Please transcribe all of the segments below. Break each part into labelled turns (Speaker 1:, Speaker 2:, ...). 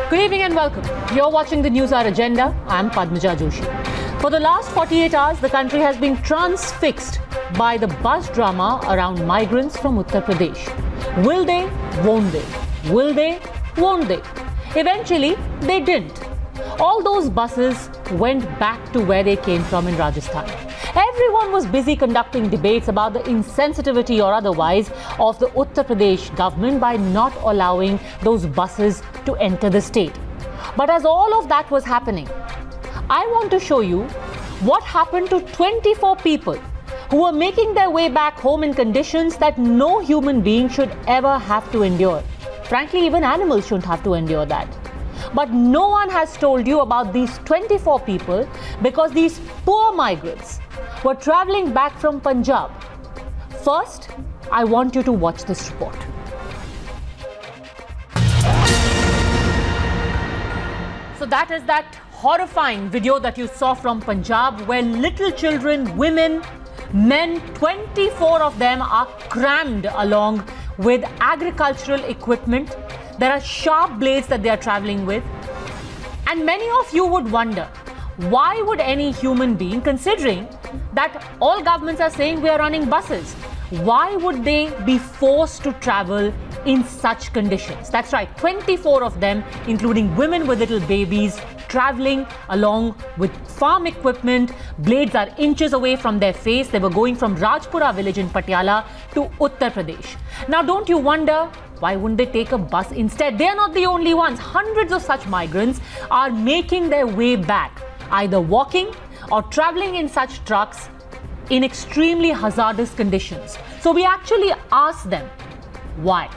Speaker 1: Good evening and welcome. You're watching the News Hour Agenda. I'm Padmaja Joshi. For the last 48 hours, the country has been transfixed by the bus drama around migrants from Uttar Pradesh. Will they? Won't they? Will they? Won't they? Eventually, they didn't. All those buses went back to where they came from in Rajasthan. Everyone was busy conducting debates about the insensitivity or otherwise of the Uttar Pradesh government by not allowing those buses to enter the state. But as all of that was happening, I want to show you what happened to 24 people who were making their way back home in conditions that no human being should ever have to endure. Frankly, even animals shouldn't have to endure that. But no one has told you about these 24 people because these poor migrants were traveling back from Punjab. First, I want you to watch this report. So that is that horrifying video that you saw from Punjab where little children, women, men, 24 of them are crammed along with agricultural equipment. There are sharp blades that they are traveling with. And many of you would wonder, why would any human being, considering that all governments are saying we are running buses, why would they be forced to travel in such conditions? That's right, 24 of them, including women with little babies, traveling along with farm equipment. Blades are inches away from their face. They were going from Rajpura village in Patiala to Uttar Pradesh. Now, don't you wonder, why wouldn't they take a bus instead? They are not the only ones. Hundreds of such migrants are making their way back, either walking or traveling in such trucks in extremely hazardous conditions. So we actually asked them, why?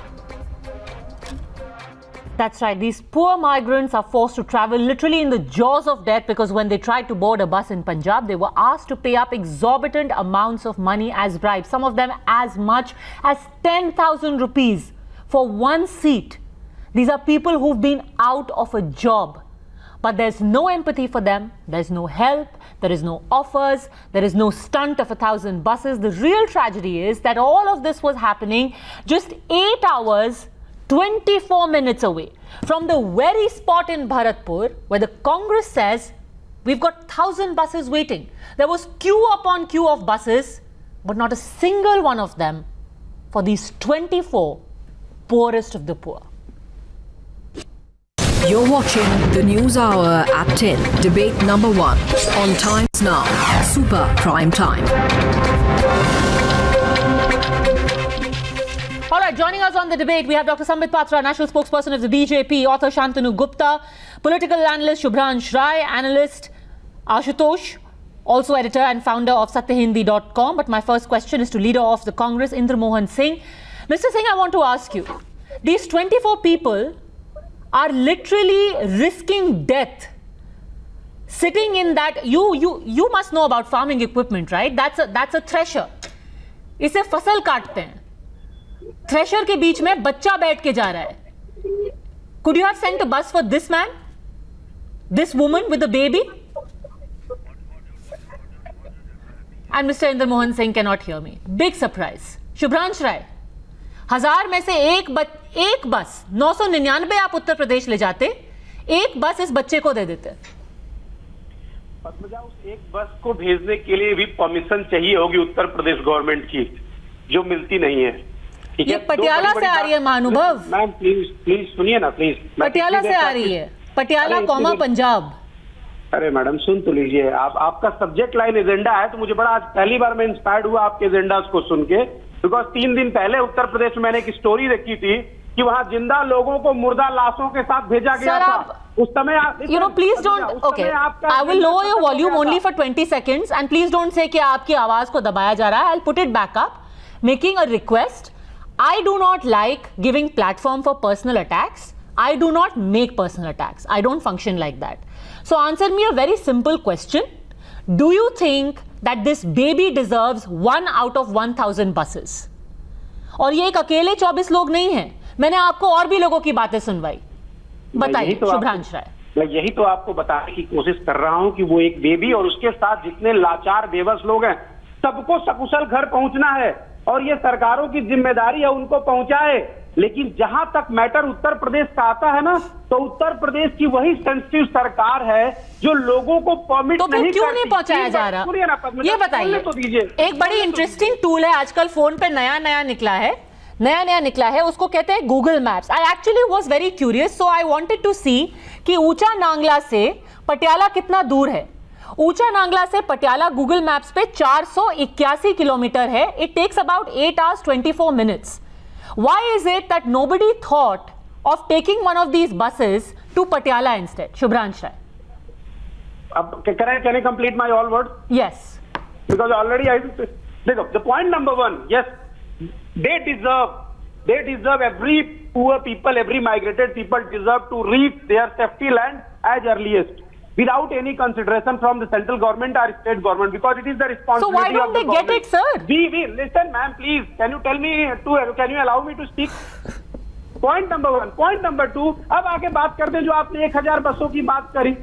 Speaker 1: That's right, these poor migrants are forced to travel literally in the jaws of death because when they tried to board a bus in Punjab, they were asked to pay up exorbitant amounts of money as bribes, some of them as much as 10,000 rupees for one seat. These are people who've been out of a job, but there's no empathy for them, there's no help, there is no offers, there is no stunt of 1,000 buses. The real tragedy is that all of this was happening just 8 hours 24 minutes away from the very spot in Bharatpur where the Congress says we've got 1,000 buses waiting. There was queue upon queue of buses, but not a single one of them for these 24 poorest of the poor.
Speaker 2: You're watching the News Hour at 10. Debate number 1 on Times Now. Super Prime Time.
Speaker 1: All right, joining us on the debate, we have Dr. Sambit Patra, national spokesperson of the BJP, author Shantanu Gupta, political analyst Shubhransh Rai, analyst Ashutosh, also editor and founder of Satyahindi.com. But my first question is to leader of the Congress, Indra Mohan Singh. Mr. Singh, I want to ask you, these 24 people are literally risking death, sitting in that, you must know about farming equipment, right? That's a thresher. इसे फसल काटते हैं. Thresher के बीच में बच्चा बैठ के जा रहा है. Could you have sent a bus for this man, this woman with a baby? And Mr. Indra Mohan Singh cannot hear me. Big surprise. Shubhransh Rai, 1000 में से एक बस 999 आप उत्तर प्रदेश ले जाते, एक बस इस बच्चे को दे देते.
Speaker 3: पद्मजा, उस एक बस को भेजने के लिए भी परमिशन चाहिए होगी उत्तर प्रदेश गवर्नमेंट की, जो मिलती नहीं है.
Speaker 1: ये पटियाला से आ रही है महानुभव.
Speaker 3: मैम प्लीज सुनिए ना प्लीज.
Speaker 1: पटियाला से आ रही है, पटियाला कॉमा पंजाब.
Speaker 3: अरे मैडम सुन तो लीजिए, आपका सब्जेक्ट लाइन एजेंडा है, तो मुझे बड़ा आज पहली बार मैं इंस्पायर्ड हुआ आपके एजेंडा को सुन के. बिकॉज 3 दिन पहले उत्तर प्रदेश में मैंने एक स्टोरी देखी थी कि वहां जिंदा लोगों को मुर्दा लाशों के साथ भेजा गया था. उस समय
Speaker 1: please don't. Okay, I will lower your volume only for 20 seconds and please don't say कि आपकी आवाज को दबाया जा रहा है. I'll put it back up, making a request. I do not like giving platform for personal attacks. I do not make personal attacks. I don't function like that. So answer me a very simple question. Do you think that this baby deserves 1 out of 1,000 buses? और ये एक अकेले 24 लोग नहीं हैं. मैंने आपको और भी लोगों की बातें सुनवाई. बताइए शुभ्रांश राय.
Speaker 3: मैं यही तो आपको बताने की कोशिश कर रहा हूं कि वो एक बेबी और उसके साथ जितने लाचार बेबस लोग हैं, सबको सकुशल घर पहुंचना है और ये सरकारों की जिम्मेदारी है उनको पहुंचाए. लेकिन जहां तक मैटर उत्तर प्रदेश का आता है ना, तो उत्तर प्रदेश की वही सेंसिटिव सरकार है जो लोगों को परमिट
Speaker 1: तो फिर
Speaker 3: नहीं
Speaker 1: क्यों
Speaker 3: करती।
Speaker 1: नहीं पहुंचाया जा रहा?
Speaker 3: सुनिए ना,
Speaker 1: ये बताइए।
Speaker 3: तो दीजिए,
Speaker 1: एक बड़ी इंटरेस्टिंग टूल है आजकल फोन पे नया नया निकला है, उसको कहते हैं Google Maps. I actually was very curious, so I wanted to see कि ऊंचा नांगला से पटियाला कितना दूर है। ऊंचा नांगला से पटियाला गूगल मैप्स पे 481 किलोमीटर है। It takes about 8 hours 24 minutes. Why is it that nobody thought of taking one of these buses to Patiala instead? Shubhransh Rai.
Speaker 3: अब can I complete my all words?
Speaker 1: Yes.
Speaker 3: Because already the point number one, yes, they deserve every poor people, every migrated people deserve to reach their safety land as earliest, without any consideration from the central government or state government, because it is the responsibility.
Speaker 1: So why don't they get it, sir?
Speaker 3: We listen, ma'am, please. Can you allow me to speak? Point number one. Point number two. अब आगे बात करते हैं जो आपने 1000 बसों की बात करी।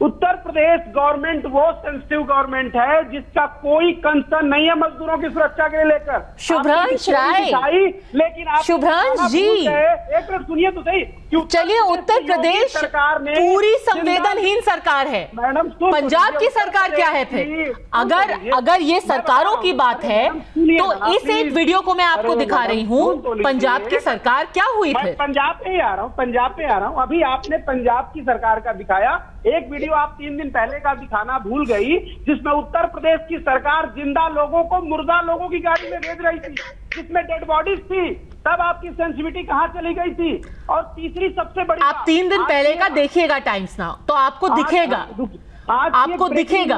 Speaker 3: उत्तर प्रदेश गवर्नमेंट वो सेंसिटिव गवर्नमेंट है जिसका कोई कंसर्न नहीं है मजदूरों की सुरक्षा के लेकर।
Speaker 1: शुभ्रांश राय,
Speaker 3: लेकिन आप
Speaker 1: शुभ्रांश जी,
Speaker 3: एक मिनट सुनिए तो सही।
Speaker 1: चलिए, उत्तर प्रदेश
Speaker 3: सरकार ने
Speaker 1: पूरी संवेदनहीन सरकार है।
Speaker 3: मैडम,
Speaker 1: पंजाब की सरकार क्या है फिर? अगर ये सरकारों की बात है तो इस एक वीडियो को मैं आपको दिखा रही हूँ। पंजाब की सरकार क्या हुई फिर?
Speaker 3: पंजाब पे ही आ रहा हूँ। अभी आपने पंजाब की सरकार का दिखाया, एक वीडियो आप 3 दिन पहले का दिखाना भूल गई, जिसमें उत्तर प्रदेश की सरकार जिंदा लोगों को मुर्दा लोगों की गाड़ी में भेज रही थी, जिसमें डेड बॉडीज थी। तब आपकी सेंसिटिविटी कहां चली गई थी? और तीसरी सबसे बड़ी
Speaker 1: आप 3 दिन पहले का देखिएगा टाइम्स नाउ, तो आपको दिखेगा, आपको दिखेगा,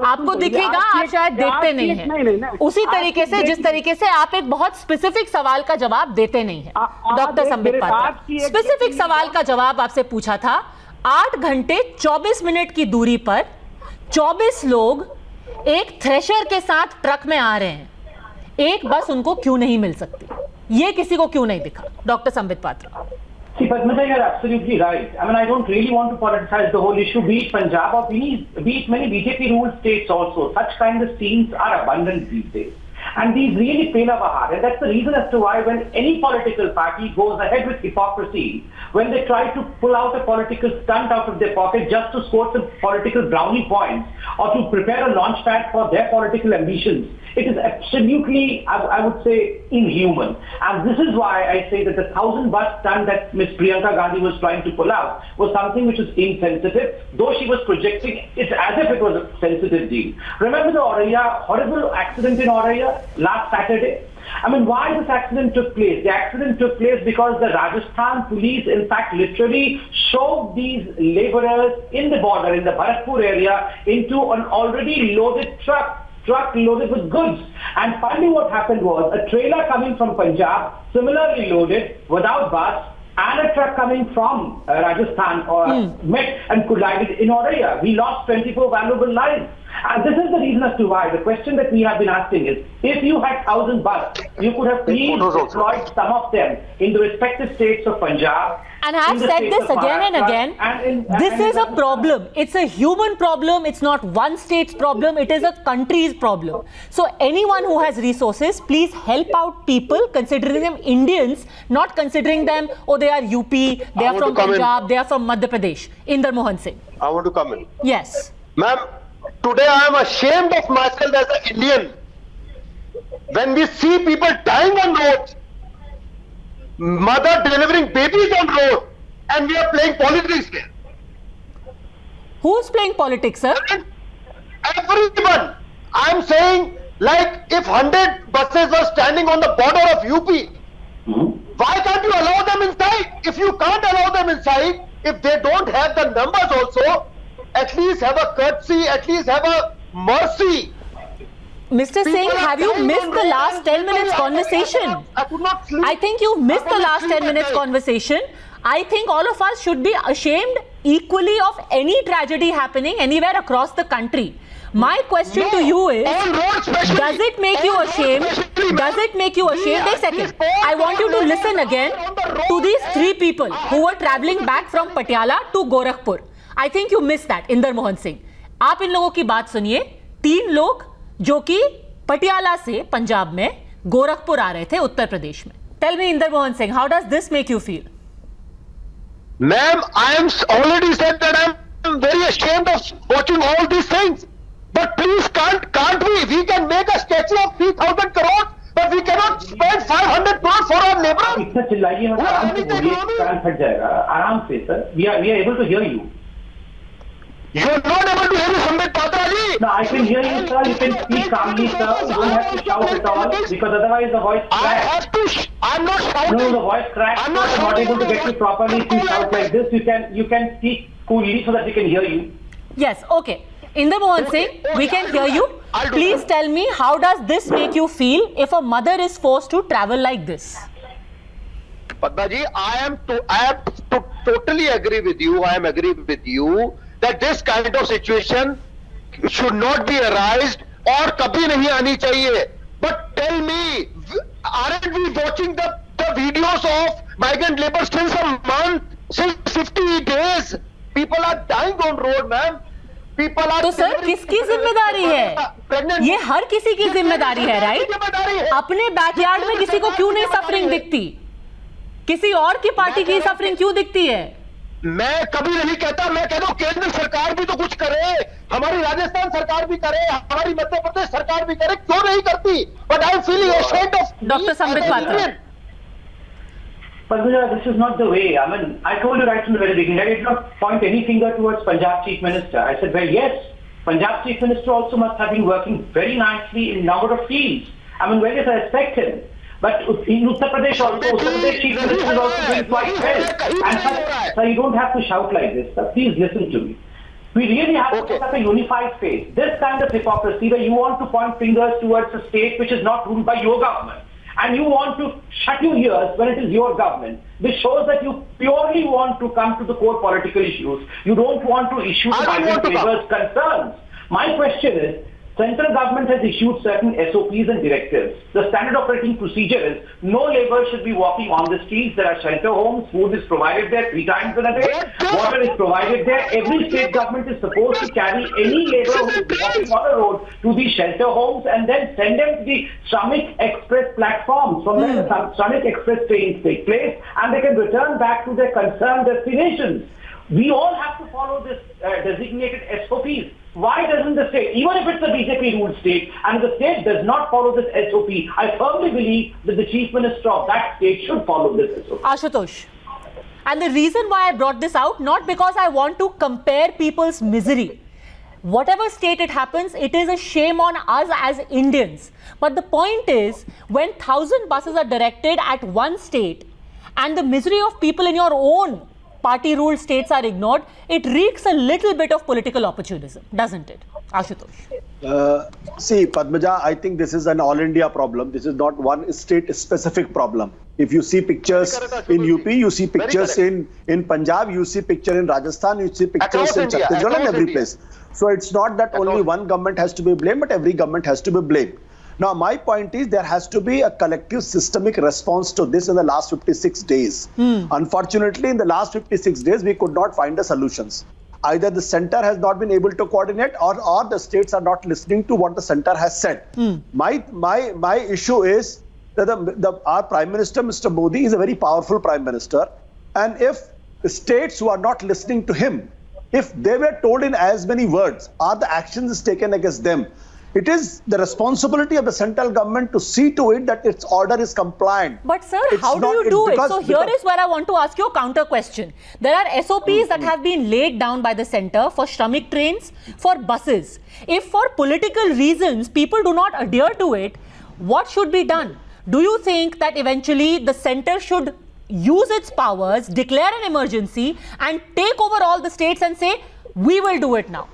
Speaker 1: आपको दिखेगा। आप शायद देखते नहीं हैं उसी तरीके से जिस तरीके से आप एक बहुत स्पेसिफिक सवाल का जवाब देते नहीं हैं। डॉक्टर संबित पात्रा, स्पेसिफिक सवाल का जवाब आपसे पूछा था। 8 घंटे 24 मिनट की दूरी पर 24 लोग एक थ्रेशर के साथ ट्रक में आ रहे हैं, एक बस उनको क्यों नहीं मिल सकती? ये किसी को क्यों नहीं दिखा? Doctor Sambit Patra.
Speaker 4: See, Padmaja, you're absolutely right. I mean, I don't really want to politicize the whole issue, be it Punjab or be it many BJP-ruled states also. Such kind of scenes are abundant these days. And these really pain our heart. And that's the reason as to why when any political party goes ahead with hypocrisy, when they try to pull out a political stunt out of their pocket just to score some political brownie points or to prepare a launch pad for their political ambitions, it is absolutely, I would say, inhuman. And this is why I say that the 1000 bus stunt that Ms. Priyanka Gandhi was trying to pull out was something which was insensitive, though she was projecting it as if it was a sensitive deal. Remember the horrible accident in Auraiya last Saturday? I mean, why this accident took place? The accident took place because the Rajasthan police, in fact, literally shoved these laborers in the border, in the Bharatpur area, into an already loaded truck loaded with goods. And finally what happened was a trailer coming from Punjab, similarly loaded, without bus, and a truck coming from Rajasthan met and collided in Auraiya. We lost 24 valuable lives. And this is the reason as to why. The question that we have been asking is, if you had 1000 bus, you could have please deployed some of them in the respective states of Punjab.
Speaker 1: And I have said this again and again. This is a problem. It's a human problem. It's not one state's problem. It is a country's problem. So anyone who has resources, please help out people, considering them Indians, not considering them, oh, they are UP, they are from Punjab, they are from Madhya Pradesh. Inder Mohan Singh.
Speaker 5: I want to come in.
Speaker 1: Yes.
Speaker 5: Ma'am, today I am ashamed of myself as an Indian. When we see people dying on roads, mother delivering babies on road, and we are playing politics here.
Speaker 1: Who's playing politics, sir?
Speaker 5: Everyone. I am saying, like, if 100 buses were standing on the border of UP, why can't you allow them inside? If you can't allow them inside, if they don't have the numbers also, at least have a courtesy, at least have a mercy.
Speaker 1: Mr. Singh, have you missed the last 10 minutes conversation?
Speaker 5: I could not sleep.
Speaker 1: I think you've missed the last 10 minutes conversation. I think all of us should be ashamed equally of any tragedy happening anywhere across the country. My question to you is, does it make you ashamed? Does it make you ashamed? Wait a second. I want you to listen again to these 3 people who were traveling back from Patiala to Gorakhpur. I think you missed that, Inder Mohan Singh. आप इन लोगों की बात सुनिए. 3 लोग जो कि पटियाला से पंजाब में गोरखपुर आ रहे थे उत्तर प्रदेश में. Tell me, Inder Mohan Singh, how does this make you feel?
Speaker 5: Ma'am, I am already said that I am very ashamed of watching all these things. But please, can't we? We can make a statue of 3,000 crores, but we cannot spend 500 crores for our neighbor.
Speaker 4: इतना चिल्लाइए मत, आराम से बोलिए, कान फट जाएगा, आराम से sir. We are able to hear you.
Speaker 5: You are not able to hear me, Sambit Patra ji.
Speaker 4: No, I can hear you, sir. You can speak calmly, sir. You don't have to shout at all, because otherwise the voice cracks.
Speaker 5: I have to. I'm not shouting.
Speaker 4: No, the voice cracks.
Speaker 5: I'm not
Speaker 4: not able to get you properly. If you shout like this, you can speak coolly so that we can hear you.
Speaker 1: Yes, okay. Inder Mohan Singh, we can hear you. Please tell me, how does this make you feel if a mother is forced to travel like this?
Speaker 5: Padma ji, I totally agree with you. I am agree with you that this kind of situation should not be arised और कभी नहीं आनी चाहिए. But tell me, aren't we watching the videos of migrant labor since a month, since 50 days? People are dying on road, ma'am. People are.
Speaker 1: तो sir किसकी जिम्मेदारी है? ये हर किसी की जिम्मेदारी है, राइट? अपने बैकयार्ड में किसी को क्यों नहीं सफरिंग दिखती? किसी और की पार्टी की सफरिंग क्यों दिखती है?
Speaker 5: मैं कभी नहीं कहता, मैं कहता हूँ केंद्र सरकार भी तो कुछ करे, हमारी राजस्थान सरकार भी करे, हमारी मध्य प्रदेश सरकार भी करे, क्यों नहीं करती? But I am feeling ashamed of
Speaker 1: Dr. Sambit Patra.
Speaker 4: Padma, this is not the way. I mean, I told you right from the very beginning. I did not point any finger towards Punjab Chief Minister. I said, well, yes, Punjab Chief Minister also must have been working very nicely in a number of fields. I mean, well, yes, I respect him. But in Uttar Pradesh also, Uttar Pradesh Chief Minister is also doing quite well. And sir, you don't have to shout like this. Sir. Please listen to me. We really have to put up a unified face. This kind of hypocrisy where you want to point fingers towards a state which is not ruled by your government, and you want to shut your ears when it is your government. This shows that you purely want to come to the core political issues. You don't want to issue the migrant laborers' concerns. My question is, central government has issued certain SOPs and directives. The standard operating procedure is no labor should be walking on the streets. There are shelter homes. Food is provided there 3 times in a day. Water is provided there. Every state government is supposed to carry any labor who is walking on a road to these shelter homes and then send them to the Shramik Express platforms from where the Shramik Express trains take place, and they can return back to their concerned destinations. We all have to follow this designated SOPs. Why doesn't the state, even if it's a BJP-ruled state, and the state does not follow this SOP, I firmly believe that the Chief Minister of that state should follow this SOP.
Speaker 1: Ashutosh, and the reason why I brought this out, not because I want to compare people's misery. Whatever state it happens, it is a shame on us as Indians. But the point is, when 1,000 buses are directed at one state, and the misery of people in your own party-ruled states are ignored, it reeks a little bit of political opportunism, doesn't it? Ashutosh.
Speaker 6: See, Padmaja, I think this is an all-India problem. This is not one state-specific problem. If you see pictures in UP, you see pictures in Punjab, you see picture in Rajasthan, you see pictures in Chhattisgarh and every place. So it's not that only one government has to be blamed, but every government has to be blamed. Now, my point is there has to be a collective systemic response to this in the last 56 days. Unfortunately, in the last 56 days, we could not find the solutions. Either the center has not been able to coordinate or the states are not listening to what the center has said. My issue is that our Prime Minister, Mr. Modi, is a very powerful Prime Minister. And if the states who are not listening to him, if they were told in as many words, are the actions taken against them, it is the responsibility of the central government to see to it that its order is compliant.
Speaker 1: But sir, how do you do it? So here is where I want to ask you a counter question. There are SOPs that have been laid down by the center for Shramik trains, for buses. If for political reasons people do not adhere to it, what should be done? Do you think that eventually the center should use its powers, declare an emergency and take over all the states and say, we will do it now?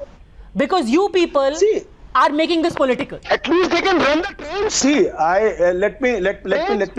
Speaker 1: Because you people are making this political.
Speaker 5: At least they can run the train.
Speaker 6: See, let me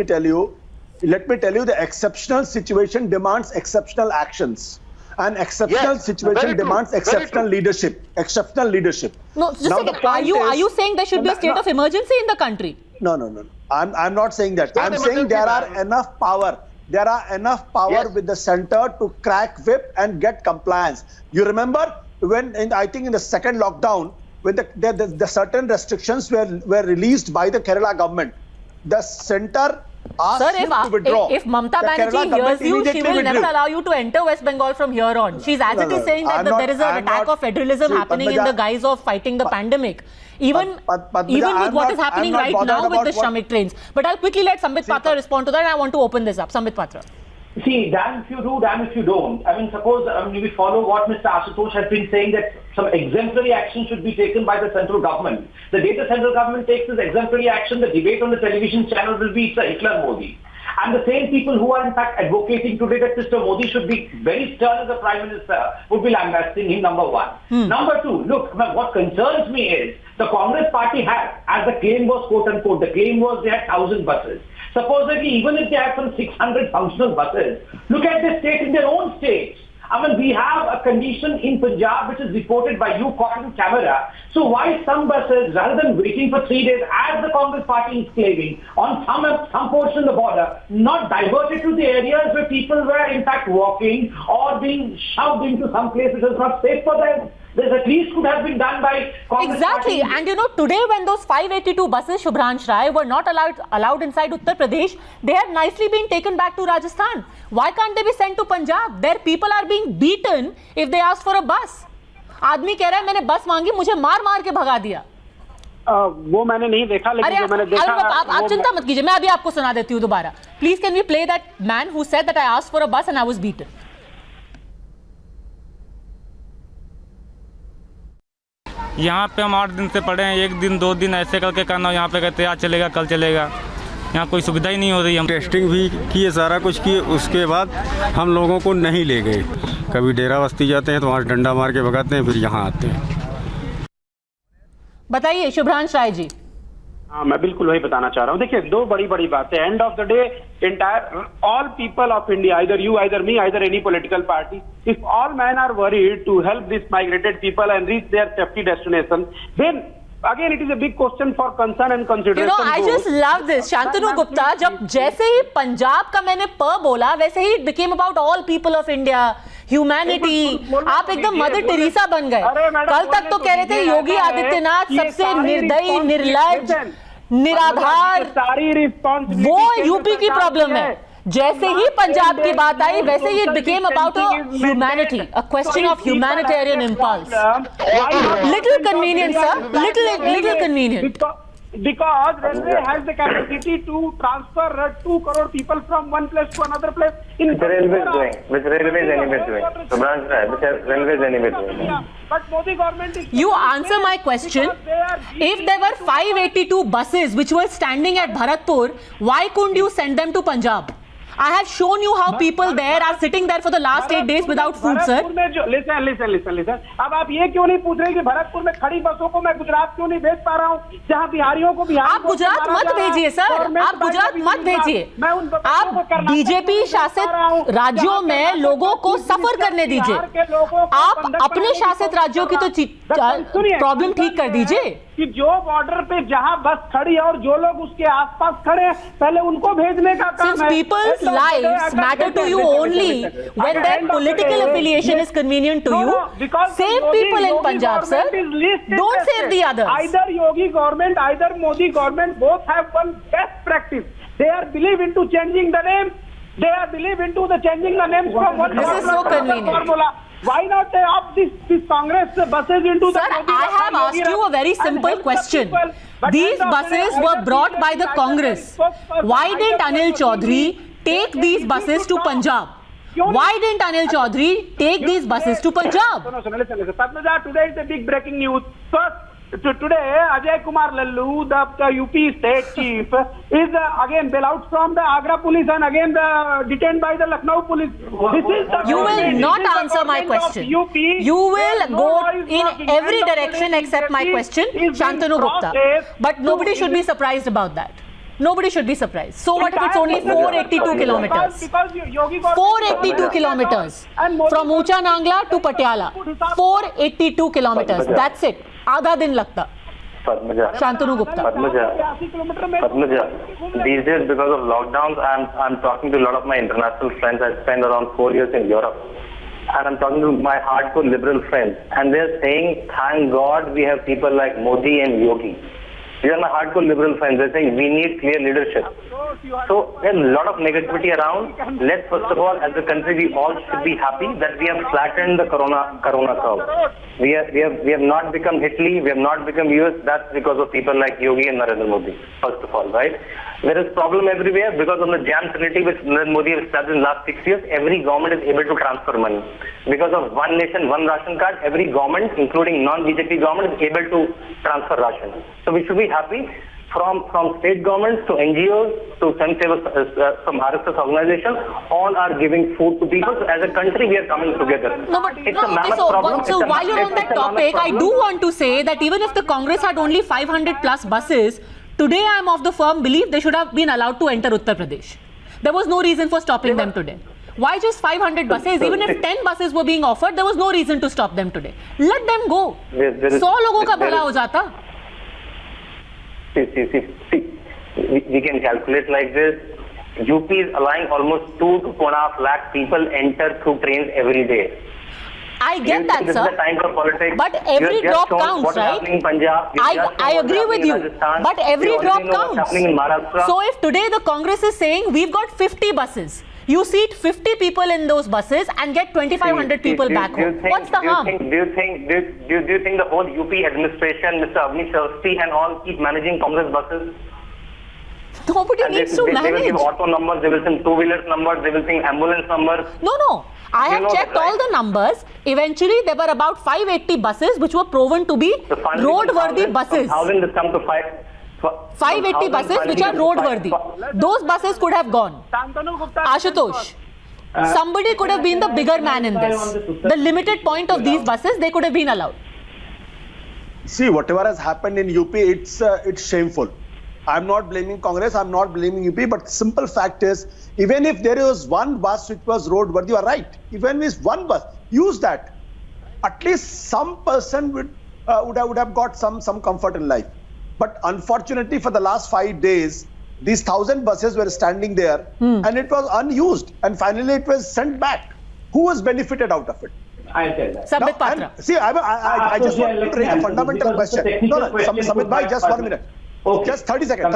Speaker 6: tell you. Let me tell you, the exceptional situation demands exceptional actions, and exceptional situation demands exceptional leadership. Exceptional leadership.
Speaker 1: No, just are you saying there should be a state of emergency in the country?
Speaker 6: No. I'm not saying that. I'm saying there are enough power. There are enough power with the center to crack whip and get compliance. You remember when I think in the second lockdown, when the certain restrictions were released by the Kerala government, the center asked
Speaker 1: Sir,
Speaker 6: him to withdraw.
Speaker 1: if Mamata
Speaker 6: The
Speaker 1: Banerjee
Speaker 6: Kerala government
Speaker 1: hears you, she
Speaker 6: immediately
Speaker 1: will never
Speaker 6: withdrew.
Speaker 1: allow you to enter West Bengal from here on. She's as it is saying that there is an attack of federalism happening in the guise of fighting the pandemic. Even with what is happening right now with the Shramik trains. But I'll quickly let Sambit Patra respond to that. I want to open this up. Sambit Patra.
Speaker 4: See, damn if you do, damn if you don't. I mean, suppose we follow what Mr. Ashutosh has been saying, that some exemplary action should be taken by the central government. The day the central government takes this exemplary action, the debate on the television channel will be Hitler Modi. And the same people who are in fact advocating today that Mr. Modi should be very stern as a Prime Minister would be lambasting him, number one. Number two, look, what concerns me is the Congress party had, as the claim was, quote unquote, the claim was they had 1,000 buses. Supposedly, even if they have some 600 functional buses, look at the state in their own states. I mean, we have a condition in Punjab which is reported by you caught in camera. So why some buses, rather than waiting for 3 days, as the Congress party is claiming, on some portion of the border, not diverted to the areas where people were in fact walking or being shoved into some place which was not safe for them? This at least could have been done by Congress
Speaker 1: Exactly.
Speaker 4: party.
Speaker 1: And you know, today when those 582 buses, Shubhransh Rai, were not allowed inside Uttar Pradesh, they have nicely been taken back to Rajasthan. Why can't they be sent to Punjab? Their people are being beaten if they ask for a bus. आदमी कह रहा है मैंने बस मांगी, मुझे मार के भगा दिया.
Speaker 3: वो मैंने नहीं देखा, लेकिन जो मैंने देखा
Speaker 1: आप चिंता मत कीजिए, मैं अभी आपको सुना देती हूँ दोबारा. Please can we play that man who said that I asked for a bus and I was beaten?
Speaker 7: यहाँ पे हम 8 दिन से पड़े हैं, 1 दिन 2 दिन ऐसे करके करना, यहाँ पे कहते हैं आज चलेगा कल चलेगा. यहाँ कोई सुविधा ही नहीं हो रही. हम
Speaker 8: टेस्टिंग भी किए, सारा कुछ किए, उसके बाद हम लोगों को नहीं ले गए. कभी डेरा बस्ती जाते हैं तो वहाँ डंडा मार के भगाते हैं, फिर यहाँ आते हैं.
Speaker 1: बताइए शुभ्रांश राय जी.
Speaker 3: हाँ, मैं बिल्कुल वही बताना चाह रहा हूँ. देखिए, दो बड़ी बातें. End of the day entire all people of India, either you, either me, either any political party, if all men are worried to help these migrated people and reach their safety destination, then again it is a big question for concern and consideration.
Speaker 1: You know, I just love this. Shantanu Gupta, जब जैसे ही पंजाब का मैंने प बोला, वैसे ही it became about all people of India, humanity. आप एकदम mother Teresa बन गए. कल तक तो कह रहे थे योगी आदित्यनाथ सबसे निर्दयी, निर्लज्ज, निराधार, वो यूपी की प्रॉब्लम है. जैसे ही पंजाब की बात आई, वैसे ही it became about a humanity, a question of humanitarian impulse. Little convenient, sir. Little convenient.
Speaker 3: Because railway has the capacity to transfer 2 crore people from one place to another place.
Speaker 9: Which railway is doing? Which railway is anyway doing? Subransh Rai, which railway is anyway doing?
Speaker 3: But Modi government is...
Speaker 1: You answer my question. If there were 582 buses which were standing at Bharatpur, why couldn't you send them to Punjab? I have shown you how people there are sitting there for the last 8 days without food, sir.
Speaker 3: Listen. अब आप ये क्यों नहीं पूछ रहे कि भरतपुर में खड़ी बसों को मैं गुजरात क्यों नहीं भेज पा रहा हूँ, जहाँ बिहारियों को बिहार.
Speaker 1: आप गुजरात मत भेजिए सर, आप गुजरात मत भेजिए. आप बीजेपी शासित राज्यों में लोगों को सफर करने दीजिए. आप अपने शासित राज्यों की तो प्रॉब्लम ठीक कर दीजिए.
Speaker 3: कि जो बॉर्डर पे जहां बस खड़ी है और जो लोग उसके आसपास खड़े हैं, पहले उनको भेजने का काम है.
Speaker 1: Since people's lives matter to you only when their political affiliation is convenient to you, save people in Punjab, sir. Don't save the others.
Speaker 3: Either Yogi government, either Modi government, both have one best practice. They are believe into changing the names. They are believe into the changing the names from one
Speaker 1: This is so convenient.
Speaker 3: formula. Why not they opt this Congress buses into the...
Speaker 1: Sir, I have asked you a very simple question. These buses were brought by the Congress. Why didn't Anil Chaudhary take these buses to Punjab? Why didn't Anil Chaudhary take these buses to Punjab?
Speaker 3: No, listen. Padmaja, today is the big breaking news. First, today, Ajay Kumar Lallu, the UP state chief, is again bailed out from the Agra police and again detained by the Lucknow police. This is the
Speaker 1: You will not answer my question. You will go in every direction except my question, Shantanu Gupta. But nobody should be surprised about that. Nobody should be surprised. So what if it's only 482 kilometers? 482 kilometers from Ucha Nangla to Patiala. 482 kilometers. That's it. आधा दिन लगता.
Speaker 9: Padmaja.
Speaker 1: Shantanu Gupta.
Speaker 9: Padmaja. These days, because of lockdowns, I'm talking to a lot of my international friends. I spent around 4 years in Europe, and I'm talking to my hardcore liberal friends, and they're saying, "Thank God we have people like Modi and Yogi." These are my hardcore liberal friends. They're saying we need clear leadership. So there's a lot of negativity around. Let's first of all, as a country, we all should be happy that we have flattened the corona curve. We have not become Italy. We have not become US. That's because of people like Yogi and Narendra Modi. First of all, right? There is problem everywhere because of the jam trinity which Narendra Modi has established in the last 6 years. Every government is able to transfer money. Because of one nation, one ration card, every government, including non-BJP government, is able to transfer ration. So we should be happy. From state governments to NGOs to some RSS organizations, all are giving food to people. So as a country, we are coming together.
Speaker 1: No, but so while you're on that topic, I do want to say that even if the Congress had only 500 plus buses, today I am of the firm belief they should have been allowed to enter Uttar Pradesh. There was no reason for stopping them today. Why just 500 buses? Even if 10 buses were being offered, there was no reason to stop them today. Let them go. 100 लोगों का भला हो जाता.
Speaker 9: See, we can calculate like this. UP is allowing almost 2 to 2.5 lakh people enter through trains every day.
Speaker 1: I get that,
Speaker 9: this
Speaker 1: sir.
Speaker 9: Is the time for politics.
Speaker 1: But every drop counts, right? I agree with you. But every drop counts. So if today the Congress is saying we've got 50 buses, you seat 50 people in those buses and get 2,500 people back home. What's the harm?
Speaker 9: Do you think the whole UP administration, Mr. Avnish Awasthi and all keep managing Congress buses?
Speaker 1: Nobody needs to manage.
Speaker 9: They will give auto numbers, they will send two-wheelers numbers, they will send ambulance numbers.
Speaker 1: No. I have checked all the numbers. Eventually, there were about 580 buses which were proven to be roadworthy buses.
Speaker 9: 1,000 has come to
Speaker 1: 580 buses which are roadworthy. Those buses could have gone. Ashutosh, somebody could have been the bigger man in this. The limited point of these buses, they could have been allowed.
Speaker 6: See, whatever has happened in UP, it's shameful. I'm not blaming Congress, I'm not blaming UP, but simple fact is, even if there was one bus which was roadworthy, you are right. Even if one bus, use that. At least some person would have got some comfort in life. But unfortunately, for the last 5 days, these 1,000 buses were standing there and it was unused. And finally, it was sent back. Who was benefited out of it?
Speaker 4: I'll tell that.
Speaker 1: Sambit Patra.
Speaker 6: See, I just want to raise a fundamental question. No, Sambit bhai, just 1 minute. Okay. Just 30 seconds.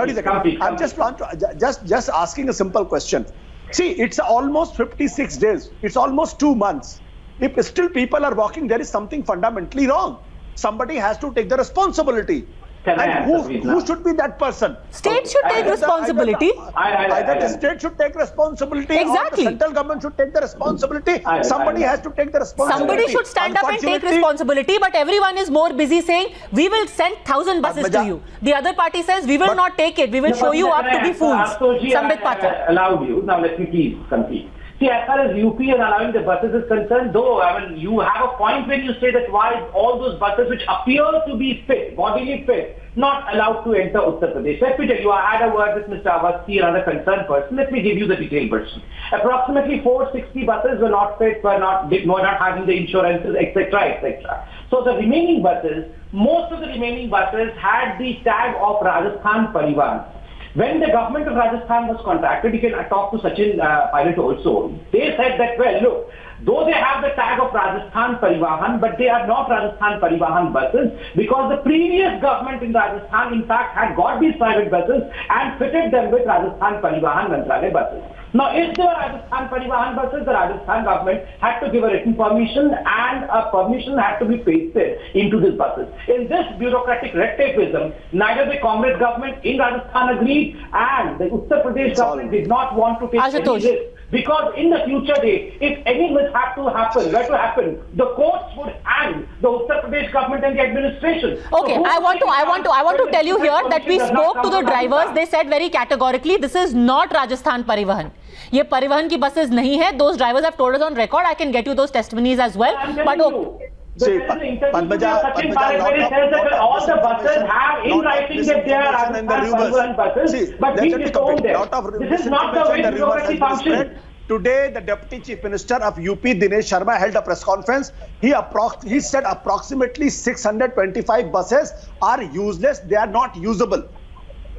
Speaker 6: I'm just asking a simple question. See, it's almost 56 days. It's almost 2 months. If still people are walking, there is something fundamentally wrong. Somebody has to take the responsibility. And who should be that person?
Speaker 1: State should take responsibility.
Speaker 6: Either the state should take responsibility
Speaker 1: exactly.
Speaker 6: or the central government should take the responsibility. Somebody has to take the responsibility.
Speaker 1: Somebody should stand up and take responsibility, but everyone is more busy saying, we will send 1,000 buses to you. The other party says, we will not take it. We will show you up to be fools. Sambit Patra.
Speaker 4: Allowed you. Now let me please complete. See, as far as UP and allowing the buses is concerned, though, I mean, you have a point when you say that why all those buses which appear to be fit, bodily fit, not allowed to enter Uttar Pradesh. Let me tell you, I had a word with Mr. Awasthi, another concerned person. Let me give you the detailed version. Approximately 460 buses were not fit, were not having the insurances, etc., etc. So the remaining buses, most of the remaining buses had the tag of Rajasthan Parivahan. When the government of Rajasthan was contacted, you can talk to Sachin Pilot also. They said that, well, look, though they have the tag of Rajasthan Parivahan, but they are not Rajasthan Parivahan buses because the previous government in Rajasthan, in fact, had got these private buses and fitted them with Rajasthan Parivahan Mantralaya buses. Now, if they were Rajasthan Parivahan buses, the Rajasthan government had to give a written permission and a permission had to be pasted into these buses. In this bureaucratic red tapeism, neither the Congress government in Rajasthan agreed and the Uttar Pradesh government did not want to take any risk. Because in the future day, if any mishap were to happen, the courts would hang the Uttar Pradesh government and the administration.
Speaker 1: Okay, so I want to tell you here that we spoke to the drivers. They said very categorically, this is not Rajasthan Parivahan. ये परिवहन की buses नहीं है. Those drivers have told us on record. I can get you those testimonies as well. But okay.
Speaker 6: See, Padmaja
Speaker 4: says that all the buses have in writing that they are Rajasthan Parivahan buses, but we disown them. This is not the way bureaucracy functions.
Speaker 6: Today, the Deputy Chief Minister of UP, Dinesh Sharma, held a press conference. He said approximately 625 buses are useless. They are not usable.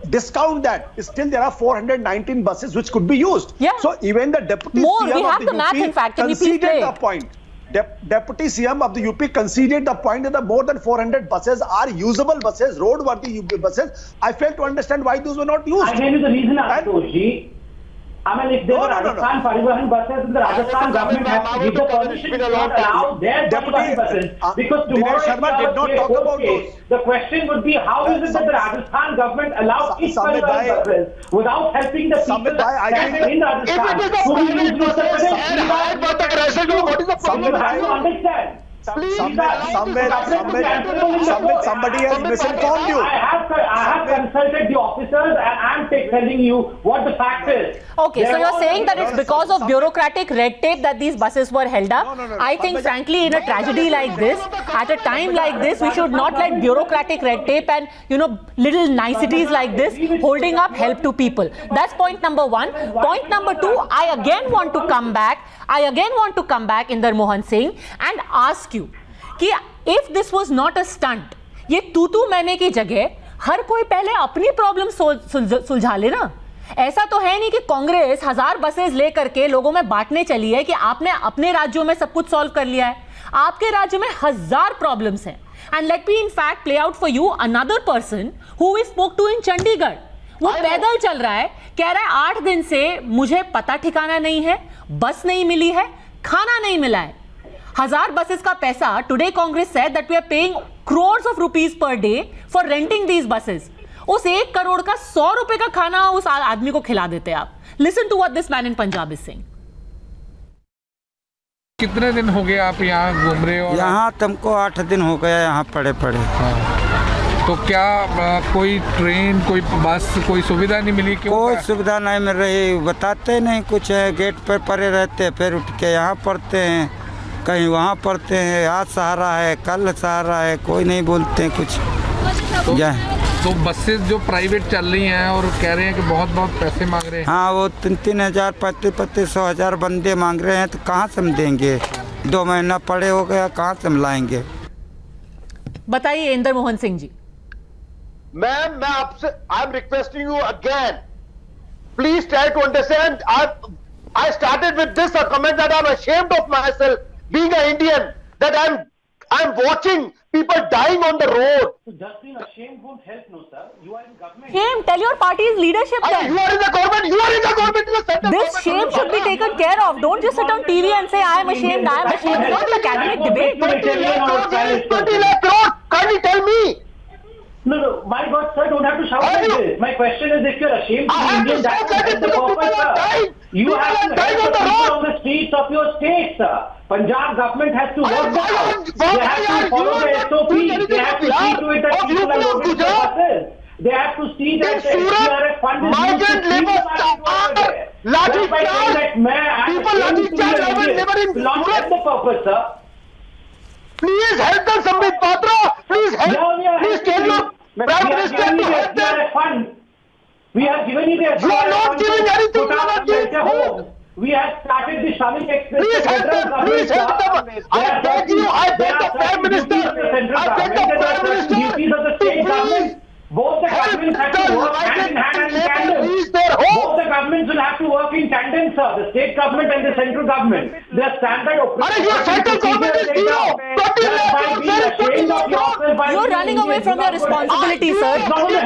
Speaker 6: Discount that. Still, there are 419 buses which could be used.
Speaker 1: Yeah.
Speaker 6: So even the Deputy
Speaker 1: More.
Speaker 6: CM
Speaker 1: We have
Speaker 6: of
Speaker 1: the math, in fact. Can we please
Speaker 6: conceded
Speaker 1: play?
Speaker 6: the point. Deputy CM of the UP conceded the point that the more than 400 buses are usable buses, road-worthy buses. I fail to understand why those were not used.
Speaker 4: I gave you the reason, Ashutosh. I mean, if there were Rajasthan Parivahan buses, the Rajasthan government has to give the permission to not allow their Parivahan buses. Because tomorrow,
Speaker 6: Sharma did not talk about those.
Speaker 4: The question would be, how is it that the Rajasthan government allows its Parivahan buses without helping the people stranded in Rajasthan?
Speaker 5: If it is a private buses and hired by the resident, what is the problem?
Speaker 4: You have to understand.
Speaker 6: Somebody has misinformed you.
Speaker 4: I have consulted the officers and I'm telling you what the fact is.
Speaker 1: Okay, so you're saying that it's because of bureaucratic red tape that these buses were held up?
Speaker 6: No.
Speaker 1: I think frankly in a tragedy like this, at a time like this, we should not let bureaucratic red tape and little niceties like this holding up help to people. That's point number one. Point number two, I again want to come back, Inder Mohan Singh, and ask you कि if this was not a stunt, ये तू मैंने की जगह हर कोई पहले अपनी problem सुलझा ले ना। ऐसा तो है नहीं कि कांग्रेस 1000 बसेस लेकर के लोगों में बांटने चली है कि आपने अपने राज्यों में सब कुछ सॉल्व कर लिया है। आपके राज्य में 1000 प्रॉब्लम्स हैं। And let me in fact play out for you another person who we spoke to in Chandigarh. वो पैदल चल रहा है, कह रहा है 8 दिन से मुझे पता ठिकाना नहीं है, बस नहीं मिली है, खाना नहीं मिला है। 1000 buses का पैसा, today Congress said that we are paying crores of rupees per day for renting these buses. उस 1 करोड़ का 100 रुपए का खाना उस आदमी को खिला देते आप। Listen to what this man in Punjab is saying.
Speaker 10: कितने दिन हो गए आप यहाँ घूम रहे हो?
Speaker 11: यहाँ तुमको 8 दिन हो गया यहाँ पड़े।
Speaker 10: तो क्या कोई ट्रेन, कोई बस, कोई सुविधा नहीं मिली? क्यों?
Speaker 11: कोई सुविधा नहीं मिल रही, बताते नहीं कुछ है, गेट पर पड़े रहते, फिर उठ के यहाँ पढ़ते हैं, कहीं वहाँ पढ़ते हैं, आज सहारा है, कल सहारा है, कोई नहीं बोलते हैं कुछ।
Speaker 10: तो बसेस जो प्राइवेट चल रही हैं और कह रहे हैं कि बहुत पैसे मांग रहे हैं।
Speaker 11: हाँ, वो 3-3 हज़ार 35-35 बंदे मांग रहे हैं, तो कहाँ से हम देंगे? 2 महीना पड़े हो गया, कहाँ से हम लाएंगे?
Speaker 1: बताइए इंदर मोहन सिंह जी।
Speaker 5: मैम, मैं आपसे I am requesting you again, please try to understand. I started with this a comment that I'm ashamed of myself being an Indian, that I'm watching people dying on the road.
Speaker 4: So just being ashamed won't help, no sir. You are in government.
Speaker 1: Shame, tell your party's leadership then.
Speaker 5: You are in the government. You are in the government. In the center.
Speaker 1: This shame should be taken care of. Don't just sit on TV and say I am ashamed. I am ashamed. It's not an academic debate.
Speaker 5: 20 lakh crore. Can you tell me?
Speaker 4: No, my God, sir, don't have to shout like this. My question is, if you're ashamed to be Indian, that's the purpose, sir. You have to help the people on the streets of your state, sir. Punjab government has to work that out. They have to follow the SOP. They have to see to it that people are loaded with buses. They have to see that the SRF fund is used to keep the money over there. Just by saying that, I'm ashamed to be an Indian, will not help the purpose, sir.
Speaker 5: Please help the Sambit Patra. Please help. Please tell your Prime Minister to help them.
Speaker 4: We have given you the
Speaker 5: You are not giving anything. You are not giving home.
Speaker 4: We have started the Shamik Express.
Speaker 5: Please help them. Please help them. I beg you. I beg the Prime Minister. I beg the Prime Minister.
Speaker 4: Duties of the state government. Both the governments have to work hand in hand and in tandem. Both the governments will have to work in tandem, sir. The state government and the central government. The standard operating.
Speaker 5: Your central government is zero.
Speaker 1: You're running away from your responsibility, sir.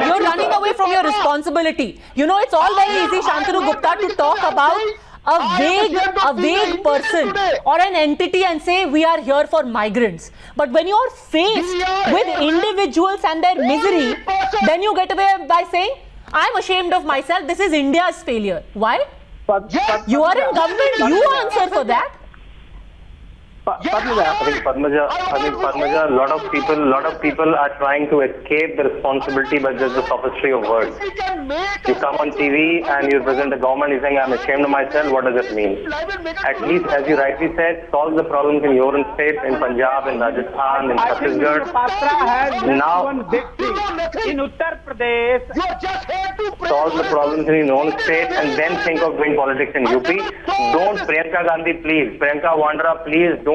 Speaker 1: You're running away from your responsibility. You know, it's all very easy, Shantanu Gupta, to talk about a vague person or an entity and say we are here for migrants. But when you're faced with individuals and their misery, then you get away by saying, I'm ashamed of myself. This is India's failure. Why? You are in government. You answer for that.
Speaker 9: I think Padmaja, a lot of people are trying to escape the responsibility by just the sophistry of words. You come on TV and you represent the government, you're saying, I'm ashamed of myself. What does it mean? At least, as you rightly said, solve the problems in your own state, in Punjab, in Rajasthan, in Chhattisgarh. Now,
Speaker 3: in Uttar Pradesh,
Speaker 9: solve the problems in your own state and then think of doing politics in UP. Don't, Priyanka Gandhi, please. Priyanka Wandra, please don't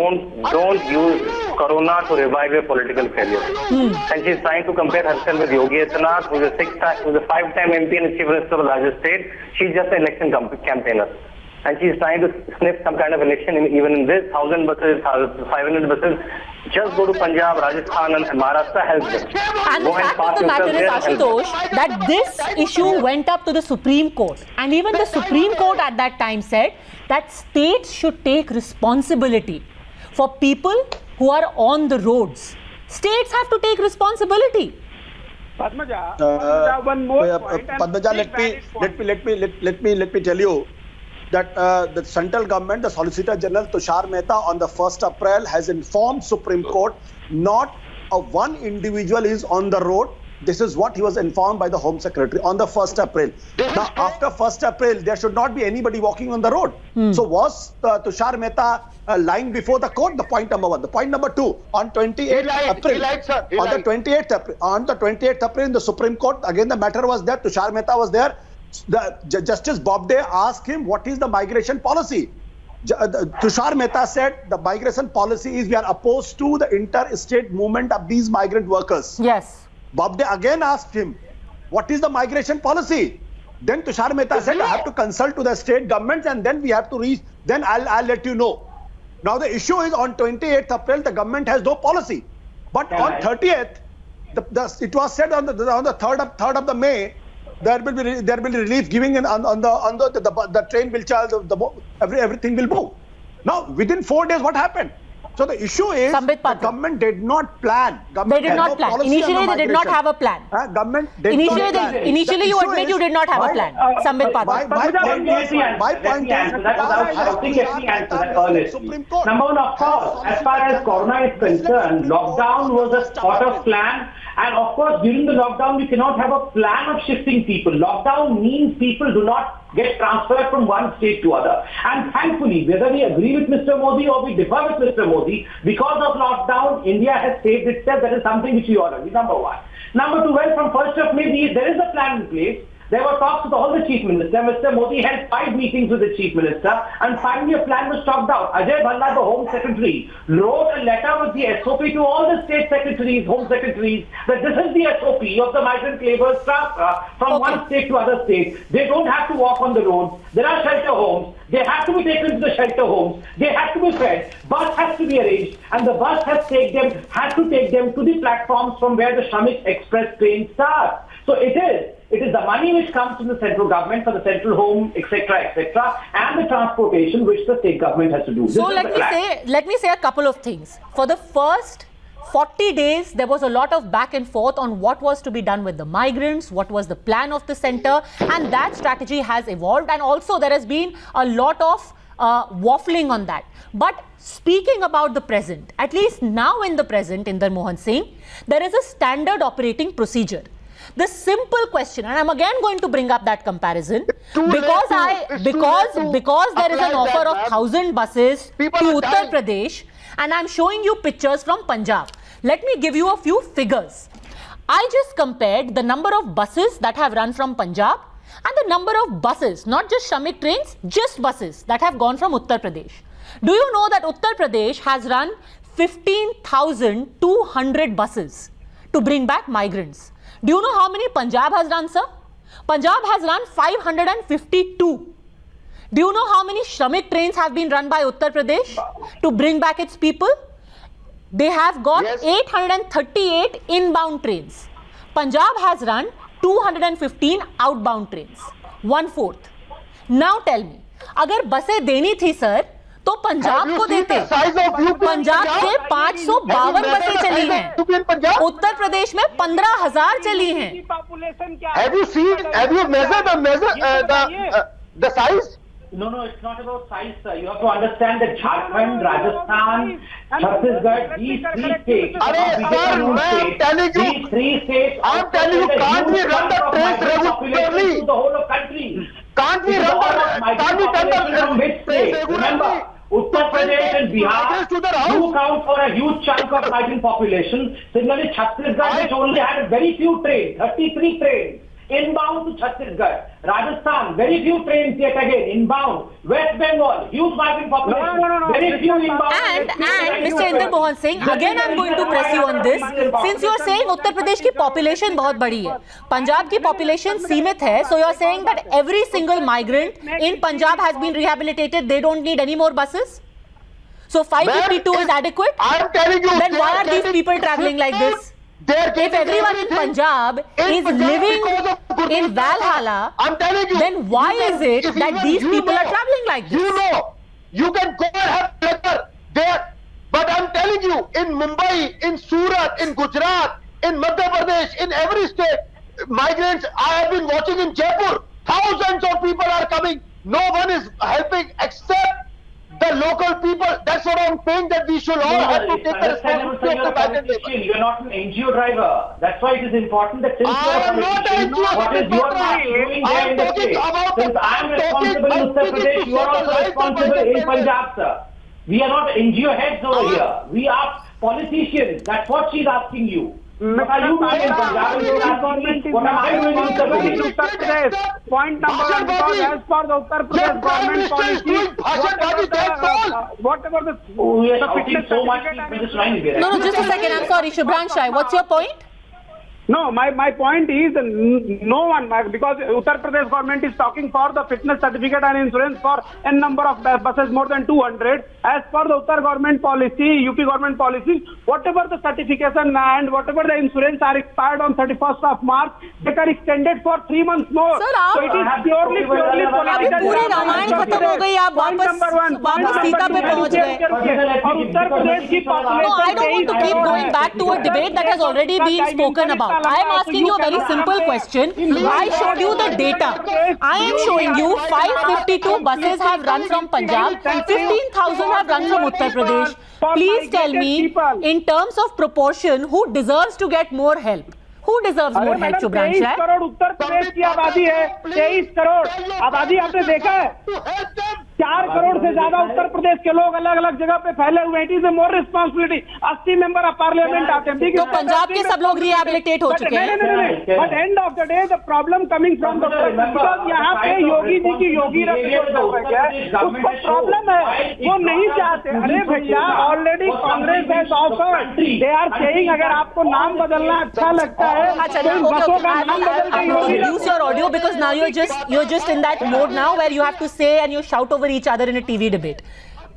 Speaker 9: use Corona to revive a political failure. And she's trying to compare herself with Yogi Adityanath, who's a 5-time MP and Chief Minister of a larger state. She's just an election campaigner. and she's trying to sniff some kind of election even in this 1,000 buses, 500 buses. Just go to Punjab, Rajasthan and Maharashtra, help them.
Speaker 1: And the fact of the matter is, Ashutosh, that this issue went up to the Supreme Court. And even the Supreme Court at that time said that states should take responsibility for people who are on the roads. States have to take responsibility.
Speaker 3: Padmaja, one more point.
Speaker 6: Padmaja, let me tell you that the central government, the Solicitor General Tushar Mehta, on the 1st April has informed Supreme Court not one individual is on the road. This is what he was informed by the Home Secretary on the 1st April. Now, after 1st April, there should not be anybody walking on the road. So was Tushar Mehta lying before the court? The point number one. The point number two, on 28th April, on the 28th April in the Supreme Court, again the matter was there, Tushar Mehta was there. Justice Bobde asked him, what is the migration policy? Tushar Mehta said the migration policy is we are opposed to the interstate movement of these migrant workers.
Speaker 1: Yes.
Speaker 6: Bobde again asked him, what is the migration policy? Then Tushar Mehta said, I have to consult to the state governments and then we have to reach, then I'll let you know. Now the issue is on 28th April, the government has no policy. But on 30th, it was said on the 3rd of the May, there will be relief giving in on the train will charge, everything will move. Now within 4 days, what happened? So the issue is the government did not plan.
Speaker 1: They did not plan. Initially, they did not have a plan.
Speaker 6: Government did not plan.
Speaker 1: Initially, you admit you did not have a plan. Sambit Patel.
Speaker 6: My point is,
Speaker 4: Number one, of course, as far as Corona is concerned, lockdown was a sort of plan. And of course, during the lockdown, we cannot have a plan of shifting people. Lockdown means people do not get transferred from one state to other. And thankfully, whether we agree with Mr. Modi or we differ with Mr. Modi, because of lockdown, India has saved itself. That is something which we honor. Number one. Number two, well, from 1st of May, there is a plan in place. There were talks with all the chief ministers. Mr. Modi held 5 meetings with the chief minister, and finally a plan was talked out. Ajay Bhalla, the Home Secretary, wrote a letter with the SOP to all the state secretaries, Home Secretaries, that this is the SOP of the migrant laborers transfer from one state to other state. They don't have to walk on the roads. There are shelter homes. They have to be taken to the shelter homes. They have to be fed. Bus has to be arranged, and the bus has to take them to the platforms from where the Shramik Express train starts. So it is the money which comes from the central government for the central home, etc., and the transportation which the state government has to do.
Speaker 1: So let me say a couple of things. For the first 40 days, there was a lot of back and forth on what was to be done with the migrants, what was the plan of the center, and that strategy has evolved. And also there has been a lot of waffling on that. But speaking about the present, at least now in the present, Inder Mohan Singh, there is a standard operating procedure. The simple question, and I'm again going to bring up that comparison, because there is an offer of 1,000 buses to Uttar Pradesh, and I'm showing you pictures from Punjab. Let me give you a few figures. I just compared the number of buses that have run from Punjab and the number of buses, not just Shramik trains, just buses that have gone from Uttar Pradesh. Do you know that Uttar Pradesh has run 15,200 buses to bring back migrants? Do you know how many Punjab has run, sir? Punjab has run 552. Do you know how many Shramik trains have been run by Uttar Pradesh to bring back its people? They have got 838 inbound trains. Punjab has run 215 outbound trains, 1/4. Now tell me, अगर बसें देनी थी sir, तो पंजाब को देते। पंजाब से 552 बसें चली हैं, उत्तर प्रदेश में 15,000 चली हैं।
Speaker 5: Have you measured the size?
Speaker 4: No, it's not about size, sir. You have to understand that Jharkhand, Rajasthan, Chhattisgarh, these three states. These three states.
Speaker 5: I'm telling you, can't we run the trains regularly?
Speaker 4: The whole of country.
Speaker 5: Can't we run the trains?
Speaker 4: Remember, Uttar Pradesh and Bihar do count for a huge chunk of migrant population. Similarly, Chhattisgarh, which only had very few trains, 33 trains. inbound to Chhattisgarh. Rajasthan, very few trains yet again inbound. West Bengal, huge migrant population.
Speaker 3: No.
Speaker 4: Very few inbound.
Speaker 1: And Mr. Inder Mohan Singh, again I'm going to press you on this. Since you are saying Uttar Pradesh की population बहुत बड़ी है, पंजाब की population सीमित है, so you are saying that every single migrant in Punjab has been rehabilitated. They don't need any more buses. So 552 is adequate.
Speaker 5: I am telling you.
Speaker 1: Then why are these people traveling like this? If everyone in Punjab is living in Valhalla,
Speaker 5: I'm telling you,
Speaker 1: then why is it that these people are traveling like this?
Speaker 5: You know, you can go and have pleasure there. But I'm telling you, in Mumbai, in Surat, in Gujarat, in Madhya Pradesh, in every state, migrants, I have been watching in Jaipur, thousands of people are coming. No one is helping except the local people. That's what I'm saying, that we should all have to take the responsibility of the migrant labor.
Speaker 4: You're not an NGO driver. That's why it is important that since you
Speaker 5: I am
Speaker 4: are
Speaker 5: not an NGO
Speaker 4: what is your part doing there in the state? Since I am responsible in Uttar Pradesh, you are also responsible in Punjab, sir. We are not NGO heads over here. We are politicians. That's what she's asking you. What are you doing in Punjab? You are asking me, what am I doing in Uttar Pradesh?
Speaker 3: Point number one, because as per the Uttar Pradesh government policy, whatever the
Speaker 4: Oh, yes, talking so much. Just line there.
Speaker 1: No, just a second. I'm sorry, Shubhran Shai. What's your point?
Speaker 3: No, my point is no one, because Uttar Pradesh government is talking for the fitness certificate and insurance for n number of buses, more than 200. As per the Uttar government policy, UP government policy, whatever the certification and whatever the insurance are expired on 31st of March, they are extended for 3 months more.
Speaker 1: Sir,
Speaker 3: so it is purely
Speaker 1: अभी
Speaker 3: political.
Speaker 1: पूरी रामायण खत्म हो गई, आप वापस सीता पे पहुंच गए.
Speaker 3: और उत्तर प्रदेश की
Speaker 1: No, I don't want to keep going back to a debate that has already been spoken about. I am asking you a very simple question. I showed you the data. I am showing you 552 buses have run from Punjab, 15,000 have run from Uttar Pradesh. Please tell me, in terms of proportion, who deserves to get more help? Who deserves more help, Shubhran
Speaker 3: 23
Speaker 1: Shai?
Speaker 3: Crore Uttar Pradesh की आबादी है, 23 करोड़ आबादी आपने देखा है, 4 करोड़ से ज्यादा उत्तर प्रदेश के लोग अलग अलग जगह पे फैले हुए हैं. It is a more responsibility. 80 member of parliament आते हैं.
Speaker 1: तो पंजाब के सब लोग रिहेबिलिटेट हो चुके हैं.
Speaker 3: But end of the day the problem coming from the because यहाँ पे योगी जी की योगी उसको प्रॉब्लम है, वो नहीं चाहते. अरे भैया, already Congress has offered, they are saying अगर आपको नाम बदलना अच्छा लगता है
Speaker 1: Acha, okay. I will reduce your audio because now you're just in that mode now where you have to say and you shout over each other in a TV debate.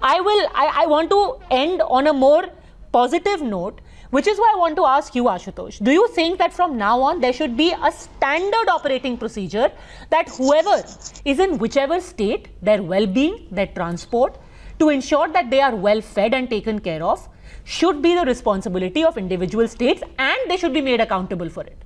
Speaker 1: I want to end on a more positive note, which is why I want to ask you, Ashutosh. Do you think that from now on there should be a standard operating procedure that whoever is in whichever state, their well-being, their transport, to ensure that they are well fed and taken care of, should be the responsibility of individual states, and they should be made accountable for it?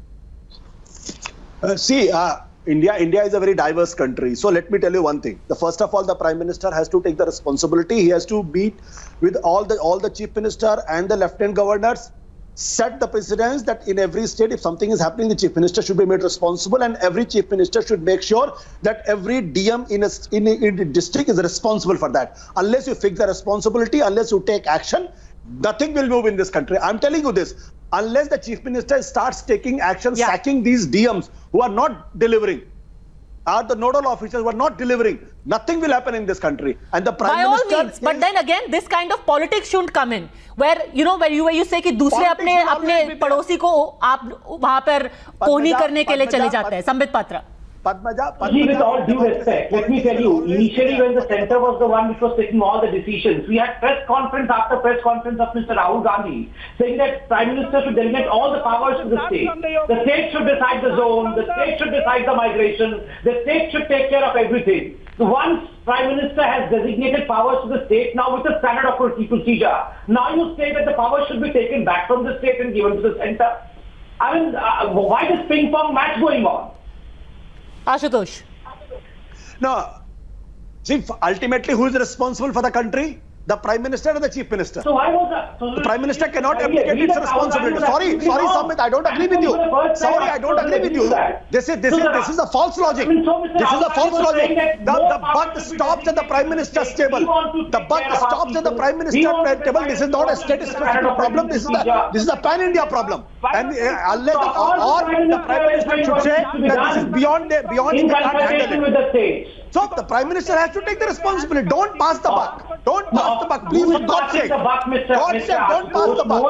Speaker 6: India is a very diverse country. So let me tell you one thing. First of all, the Prime Minister has to take the responsibility. He has to meet with all the Chief Minister and the Lieutenant Governors, set the precedence that in every state, if something is happening, the Chief Minister should be made responsible, and every Chief Minister should make sure that every DM in a district is responsible for that. Unless you fix the responsibility, unless you take action, nothing will move in this country. I'm telling you this. Unless the Chief Minister starts taking action, sacking these DMs who are not delivering, are the nodal officers who are not delivering, nothing will happen in this country. And the Prime Minister...
Speaker 1: By all means, but then again, this kind of politics shouldn't come in. Where you say कि दूसरे अपने पड़ोसी को आप वहाँ पर कोहनी करने के लिए चले जाते हैं. Sambit Patra.
Speaker 4: With all due respect, let me tell you, initially when the centre was the one which was taking all the decisions, we had press conference after press conference of Mr. Rahul Gandhi saying that Prime Minister should delegate all the powers to the state. The state should decide the zone, the state should decide the migration, the state should take care of everything. So once Prime Minister has designated powers to the state, now with the standard operating procedure, now you say that the powers should be taken back from the state and given to the centre. I mean, why this ping pong match going on?
Speaker 1: Ashutosh.
Speaker 6: No. See, ultimately, who is responsible for the country? The Prime Minister and the Chief Minister.
Speaker 4: So why was that? So
Speaker 6: The Prime Minister cannot abdicate its responsibility. Sorry, Samit, I don't agree with you. Sorry, I don't agree with you. This is a false logic. This is a false logic. The buck stops at the Prime Minister's table. The buck stops at the Prime Minister's table. This is not a state-specific problem. This is a pan-India problem. And unless the Prime Minister should say that this is beyond they can't handle it. So the Prime Minister has to take the responsibility. Don't pass the buck. Don't pass the buck. Please, for God's sake. God's sake, don't pass the buck.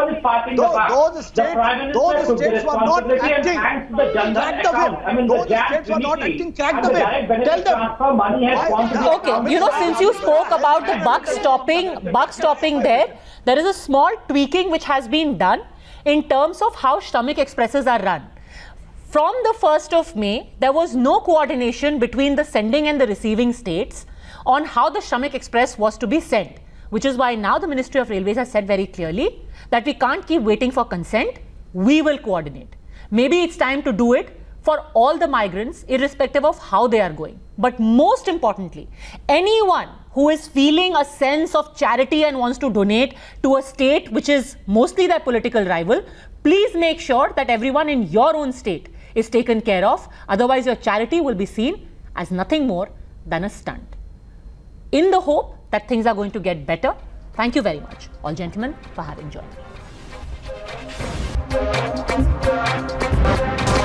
Speaker 6: Those states were not acting. Crack the whip. Those states were not acting. Crack the whip. Tell them.
Speaker 1: Okay, since you spoke about the buck stopping there is a small tweaking which has been done in terms of how Shramik Expresses are run. From the 1st of May, there was no coordination between the sending and the receiving states on how the Shramik Express was to be sent, which is why now the Ministry of Railways has said very clearly that we can't keep waiting for consent, we will coordinate. Maybe it's time to do it for all the migrants, irrespective of how they are going. But most importantly, anyone who is feeling a sense of charity and wants to donate to a state which is mostly their political rival, please make sure that everyone in your own state is taken care of. Otherwise, your charity will be seen as nothing more than a stunt. In the hope that things are going to get better, thank you very much, all gentlemen, for having joined.